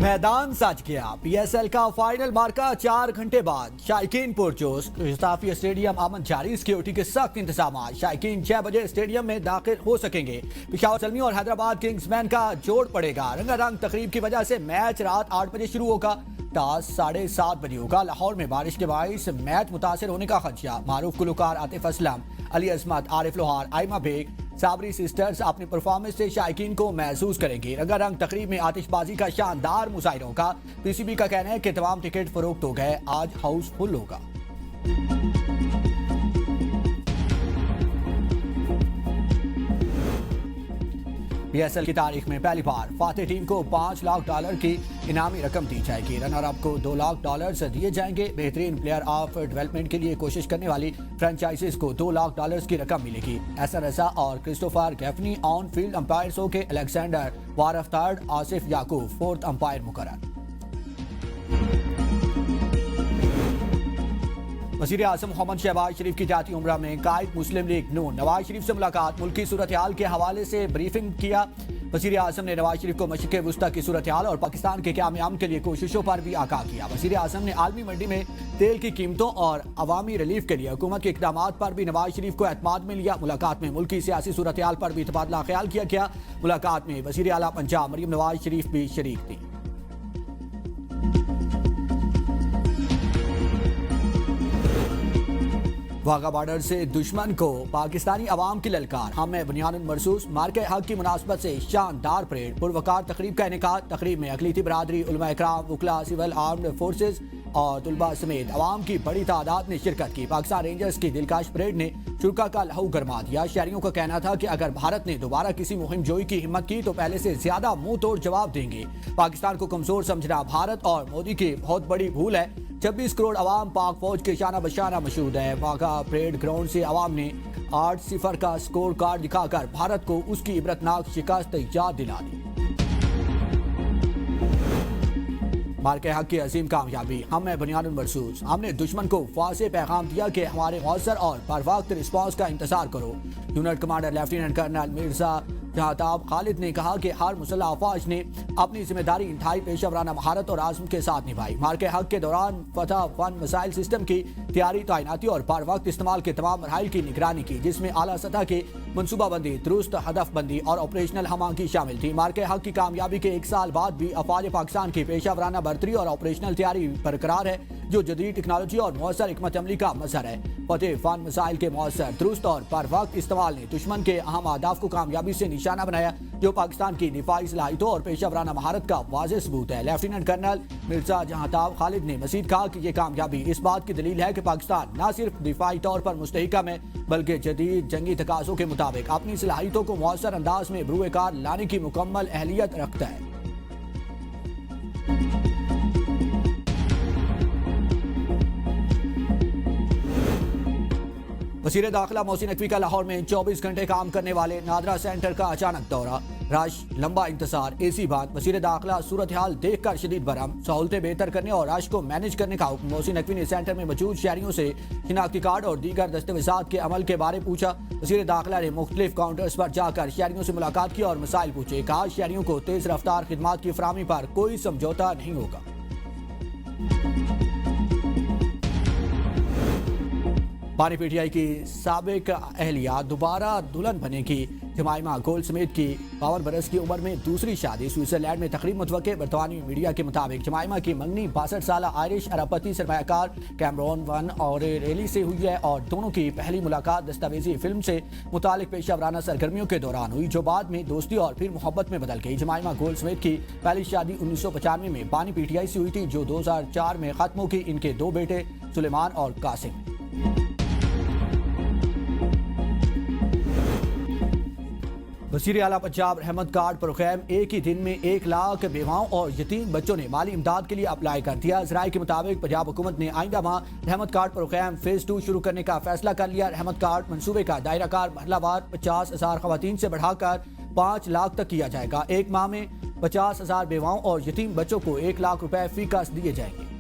मैदान सज गया। पीएसएल का फाइनल मार्का 4 घंटे बाद। शायकीन पुरजोश। गुस्ताफी स्टेडियम अमन जारी। सिक्योरिटी के सख्त इंतजाम। शायकीन 6 बजे स्टेडियम में दाखिल हो सकेंगे। पेशावर ज़ल्मी और हैदराबाद किंग्समैन का जोड़ पड़ेगा। रंगारंग तकरीब की वजह से मैच रात 8 बजे शुरू होगा। टॉस 7:30 बजे होगा। लाहौर में बारिश के बाइस मैच मुतासर होने का खदशा। मारूफ गुलकार आतिफ असलम, अली अजमत, आरिफ लोहार, आयमा बेग, साबरी सिस्टर्स अपनी परफॉर्मेंस से शायकीन को महसूस करेंगे। रंगारंग तकरीब में आतिशबाजी का शानदार मुजाहिरा होगा। पीसीबी का कहना है कि तमाम टिकट फरोख्त हो गए। आज हाउस फुल होगा। पीएसएल की तारीख में पहली बार फातेह टीम को $5 लाख की इनामी रकम दी जाएगी। रनर अप को $2 लाख दिए जाएंगे। बेहतरीन प्लेयर ऑफ डेवलपमेंट के लिए कोशिश करने वाली फ्रेंचाइजीज को $2 लाख की रकम मिलेगी। एसर रजा और Christopher Gaffney on field umpires हो के अलेक्जेंडर वारफ थर्ड, आसिफ याकूब फोर्थ अंपायर मुकर्रर। वज़ीर आज़म मोहम्मद शहबाज शरीफ की जाती उम्रा में कायद मुस्लिम लीग नून। नवाज शरीफ से मुलाकात। मुल्की सूरत हाल के हवाले से ब्रीफिंग किया। वज़ीर आज़म ने नवाज शरीफ को मशरिक़ वुस्ता की सूरत हाल और पाकिस्तान के क़याम के लिए कोशिशों पर भी आगाह किया। वज़ीर आज़म ने आलमी मंडी में तेल की कीमतों और अवामी रिलीफ के लिए हुकूमत के इक़दामात पर भी नवाज शरीफ को एतमाद में लिया। मुलाकात में मुल्की सियासी सूरत हाल पर भी तबादला ख्याल किया गया। मुलाकात में वज़ीर आला पंजाब मरीम नवाज शरीफ भी शरीक थी। वाघा बॉर्डर से दुश्मन को पाकिस्तानी अवाम की ललकार। हम में बुनियादन मरसूस मार्के हक की मुनासबत से शानदार परेड पुरवकार तकरीब का इनेकाद। तकरीब में अकलीती बरादरी, उलमा इकराम, वकला, सिविल आर्म्ड फोर्सेज और तुलबा समेत अवाम की बड़ी तादाद ने शिरकत की। पाकिस्तान रेंजर्स की दिलकश परेड ने शुरा का लहू गरमा दिया। शहरियों का कहना था कि अगर भारत ने दोबारा किसी मुहिम जोई की हिम्मत की तो पहले से ज्यादा मुंह तोड़ जवाब देंगे। पाकिस्तान को कमजोर समझना भारत और मोदी की बहुत बड़ी भूल है। 26 करोड़ अवाम पाक फौज के शाना बशाना मशहूद है। वाघा परेड ग्राउंड से अवाम ने 8-0 का स्कोर कार्ड दिखाकर भारत को उसकी इबरतनाक शिकस्त याद दिला दी। मार्के हक की अजीम कामयाबी। हम में बुनियादन मरसूस। हमने दुश्मन को वाज़ेह पैगाम दिया कि हमारे मौसर और बर वक्त रिस्पॉन्स का इंतजार करो। Unit commander lieutenant colonel Mirza Jahatab Khalid ने कहा कि हर मुसल्लह अफवाज ने अपनी जिम्मेदारी इंतहाई पेशेवराना महारत और आज़म के साथ निभाई। मार्के हक के दौरान फतह वन मिसाइल सिस्टम की तैयारी, तैनाती और बर वक्त इस्तेमाल के तमाम मराहिल की निगरानी की, जिसमें आला सतह के मनसूबाबंदी, दुरुस्त हदफबंदी और ऑपरेशनल हमाकी शामिल थी। मार्के हक की कामयाबी के 1 साल बाद भी अफवाज पाकिस्तान की पेशेवराना बरतरी और ऑपरेशनल तैयारी बरकरार है, जो जदीद टेक्नोलॉजी और मौसर हिकमत अमली का मजहर है। फतेह वन मिसाइल के मौसर, दुरुस्त और बर वक्त इस्तेमाल ने दुश्मन के अहम अहदाफ को कामयाबी से निशाना बनाया, जो पाकिस्तान की दिफाई सलाहियतों और पेशेवराना महारत का वाज़ेह सबूत है। लेफ्टिनेंट कर्नल मिर्जा जहाताब खालिद ने मजीद कहा कि यह कामयाबी इस बात की दलील है कि पाकिस्तान न सिर्फ दिफाई तौर पर मुस्तहकम है, बल्कि जदीद जंगी तकाज़ों के मुताबिक अपनी सलाहियतों को मौसर अंदाज में बरूए कार लाने की मुकम्मल अहलियत रखता है। वज़ीर दाखिला मोहसिन नकवी का लाहौर में 24 घंटे काम करने वाले नादरा सेंटर का अचानक दौरा। रश, लंबा इंतजार, एसी बंद। वज़ीर दाखिला सूरत हाल देख कर शदीद बरहम। सहूलतें बेहतर करने और रश को मैनेज करने का हुक्म। मोहसिन नकवी ने सेंटर में मौजूद शहरियों से शिनाख्ती कार्ड और दीगर दस्तावेजात के अमल के बारे पूछा। वज़ीर दाखिला ने मुख्तलिफ काउंटर्स पर जाकर शहरियों से मुलाकात की और मसाइल पूछे। कहा शहरियों को तेज रफ्तार खिदमात की फराहमी पर कोई समझौता नहीं होगा। पानी पीटीआई की साबिक अहलिया दोबारा दुल्हन बनेगी। जमाइमा गोल्ड स्मिथ की 52 बरस की उम्र में दूसरी शादी। स्विट्जरलैंड में तकरीब मुतवक्के। बरतानवी मीडिया के मुताबिक जमाइमा की मंगनी 62 साल आयरिश अरबपति सरमायाकार कैमरॉन वन और रेली से हुई है और दोनों की पहली मुलाकात दस्तावेजी फिल्म से मुतालिक पेशावराना सरगर्मियों के दौरान हुई, जो बाद में दोस्ती और फिर मोहब्बत में बदल गई। जमाइमा गोल्ड स्मिथ की पहली शादी 1995 में पानी पीटीआई से हुई थी, जो 2004 में खत्म हो गई। इनके 2 बेटे सुलेमान और कासिम। वज़ीर आला पंजाब रहमत कार्ड प्रोग्राम एक ही दिन में 1 लाख बेवाओं और यतीम बच्चों ने माली इमदाद के लिए अप्लाई कर दिया। ज़राए के मुताबिक पंजाब हुकूमत ने आइंदा माह रहमत कार्ड प्रोग्राम फेज 2 शुरू करने का फैसला कर लिया। रहमत कार्ड मनसूबे का दायराकार महलावार 50,000 खवातीन से बढ़ाकर 5 लाख तक किया जाएगा। एक माह में 50,000 बेवाओं और यतीम बच्चों को 1 लाख रुपए फी का दिए जाएंगे।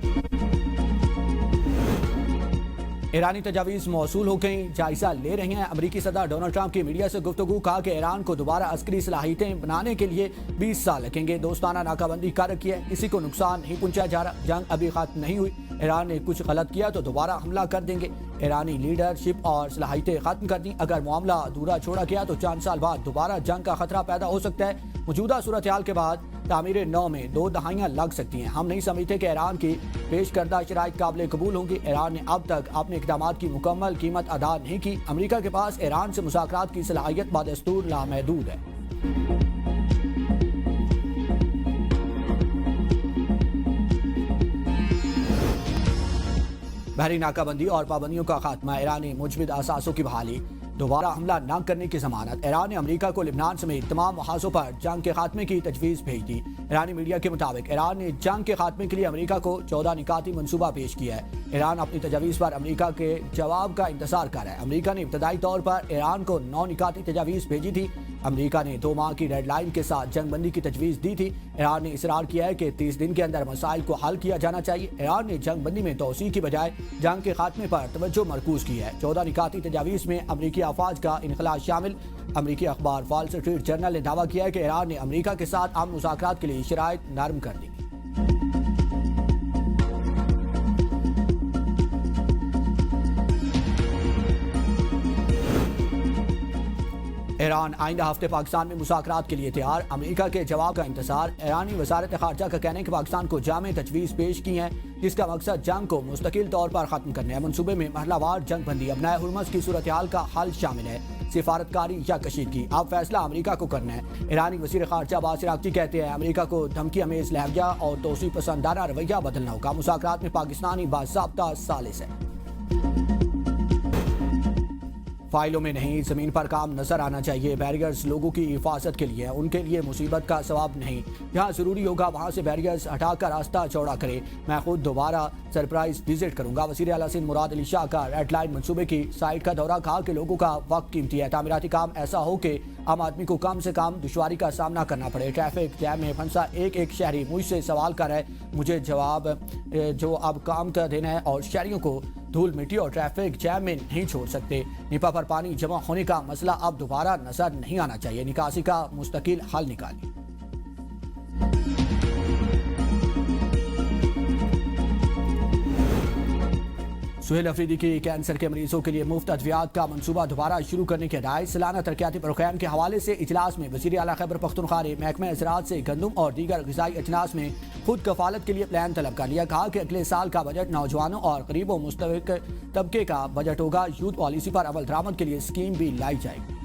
ईरानी तजावीज़ मौसूल हो गई, जायजा ले रहे हैं अमरीकी सदर डोनाल्ड ट्रंप की मीडिया से गुफ्तगू। कहा कि ईरान को दोबारा अस्करी सलाहियतें बनाने के लिए 20 साल लगेंगे। दोस्ताना नाकाबंदी कर रखी है, किसी को नुकसान नहीं पहुंचाया जा रहा, जंग अभी खत्म नहीं हुई। ईरान ने कुछ गलत किया तो दोबारा हमला कर देंगे। ईरानी लीडरशिप और सलाहियतें खत्म कर दी। अगर मामला अधूरा छोड़ा गया तो 4 साल बाद दोबारा जंग का खतरा पैदा हो सकता है। मौजूदा सूरत हाल के बाद तामीर नौ में 2 दहाइयाँ लग सकती हैं। हम नहीं समझते कि ईरान की पेश करदा शराइत काबिल कबूल होंगी। ईरान ने अब तक अपने इक़दामात की मुकम्मल कीमत अदा नहीं की। अमरीका के पास ईरान से मुज़ाकरात की सलाहियत बदस्तूर लामहदूद है। बहरी नाकाबंदी और पाबंदियों का खात्मा, ईरानी मुजमिद असासों की बहाली, दोबारा हमला न करने की जमानत। ईरान ने अमरीका को लिबनान समेत तमाम महाजों पर जंग के खात्मे की तजवीज़ भेज दी। ईरानी मीडिया के मुताबिक ईरान ने जंग के खात्मे के लिए अमरीका को 14 निकाती मनसूबा पेश किया है। ईरान अपनी तजावीज़ पर अमरीका के जवाब का इंतजार कर रहा है। अमरीका ने इब्तदाई तौर पर ईरान को 9 निकाती तजावीज़ भेजी थी। अमरीका ने 2 माह की डेडलाइन के साथ जंगबंदी की तजवीज़ दी थी। ईरान ने इसरार किया है कि 30 दिन के अंदर मसाइल को हल किया जाना चाहिए। ईरान ने जंगबंदी में तोसी की बजाय जंग के खात्मे पर तवज्जो मरकूज की है। 14 निकाती तजावीज़ में अमरीकी अफवाज का इनखला शामिल। अमरीकी अखबार वॉल स्ट्रीट जर्नल ने दावा किया है कि ईरान ने अमरीका के साथ अमन मुज़ाकरात के लिए शराइत नरम कर दी। ईरान आइंदा हफ्ते पाकिस्तान में मुज़ाकरात के लिए तैयार, अमेरिका के जवाब का इंतजार। ईरानी वज़ारत ख़ारजा का कहना है कि पाकिस्तान को जामे तजवीज़ पेश की है जिसका मकसद जंग को मुस्तकिल तौर पर ख़त्म करना है। मनसूबे में मरहलावार जंग बंदी, अपनाए हुर्मस की सूरत हाल का हल शामिल है, सिफारतकारी या कशीदगी। अब फैसला अमेरिका को करना है। ईरानी वज़ीर ख़ारजा अब्बास अराग़ची कहते हैं अमेरिका को धमकी अमेज़ लहजा और तोसी पसंदाना रवैया बदलना होगा। मुज़ाकरात में पाकिस्तानी बाज़ाब्ता सालिस है। फाइलों में नहीं, ज़मीन पर काम नजर आना चाहिए। बैरियर्स लोगों की हिफाजत के लिए, उनके लिए मुसीबत का सवाब नहीं। जहाँ ज़रूरी होगा वहाँ से बैरियर्स हटाकर रास्ता चौड़ा करें। मैं खुद दोबारा सरप्राइज विजिट करूँगा। वज़ीर आला सिंध मुराद अली शाह का रेड लाइन मनसूबे की साइट का दौरा। कहा कि लोगों का वक्त कीमती है। तामीराती काम ऐसा हो कि आम आदमी को कम से कम दुश्वारी का सामना करना पड़े। ट्रैफिक जैम में फंसा एक शहरी मुझसे सवाल कर है, मुझे जवाब जो अब काम का देना है और शहरियों को धूल मिट्टी और ट्रैफिक जैम में नहीं छोड़ सकते। निपा पर पानी जमा होने का मसला अब दोबारा नजर नहीं आना चाहिए। निकासी का मुस्तकिल हल निकालिए। सुहेल अफरीदी की कैंसर के मरीजों के लिए मुफ्त अद्वियात का मनसूबा दोबारा शुरू करने की हिदायत। सालाना तरक्याती प्रोग्राम के हवाले से इजलास में वज़ीर आला खैबर पख्तूनख्वा ने महकमा ज़राअत से गंदम और दीगर ग़िज़ाई अजनास में खुद कफालत के लिए प्लान तलब कर लिया। कहा कि अगले साल का बजट नौजवानों और गरीबों मुस्तहिक तबके का बजट होगा। यूथ पॉलिसी पर अमल दरामद के लिए स्कीम भी लाई जाएगी।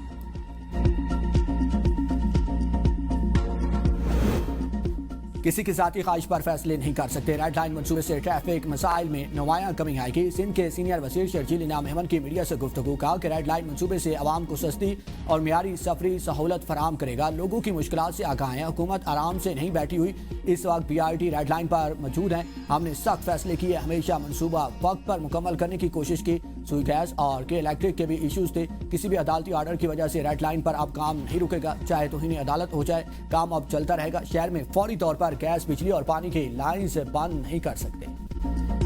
किसी की ज़ाती ख्वाहिश पर फैसले नहीं कर सकते। रेड लाइन मनसूबे से ट्रैफिक मसाइल में नुमायां कमी आएगी। सिंध के सीनियर वज़ीर शर्जील इनाम अहमद की मीडिया से गुफ्तगू। कहा कि रेड लाइन मनसूबे से आवाम को सस्ती और मियारी सफरी सहूलत फराम करेगा। लोगों की मुश्किलात से आगाह हैं। हुकूमत आराम से नहीं बैठी हुई। इस वक्त BRT रेड लाइन पर मौजूद हैं। हमने सख्त फैसले किए, हमेशा मनसूबा वक्त पर मुकम्मल करने की कोशिश की। सुई गैस और के इलेक्ट्रिक के भी इश्यूज थे। किसी भी अदालती ऑर्डर की वजह से रेड लाइन पर अब काम नहीं रुकेगा, चाहे तौहीन अदालत हो जाए, काम अब चलता रहेगा। शहर में फौरी तौर पर गैस, बिजली और पानी की लाइन से बंद नहीं कर सकते।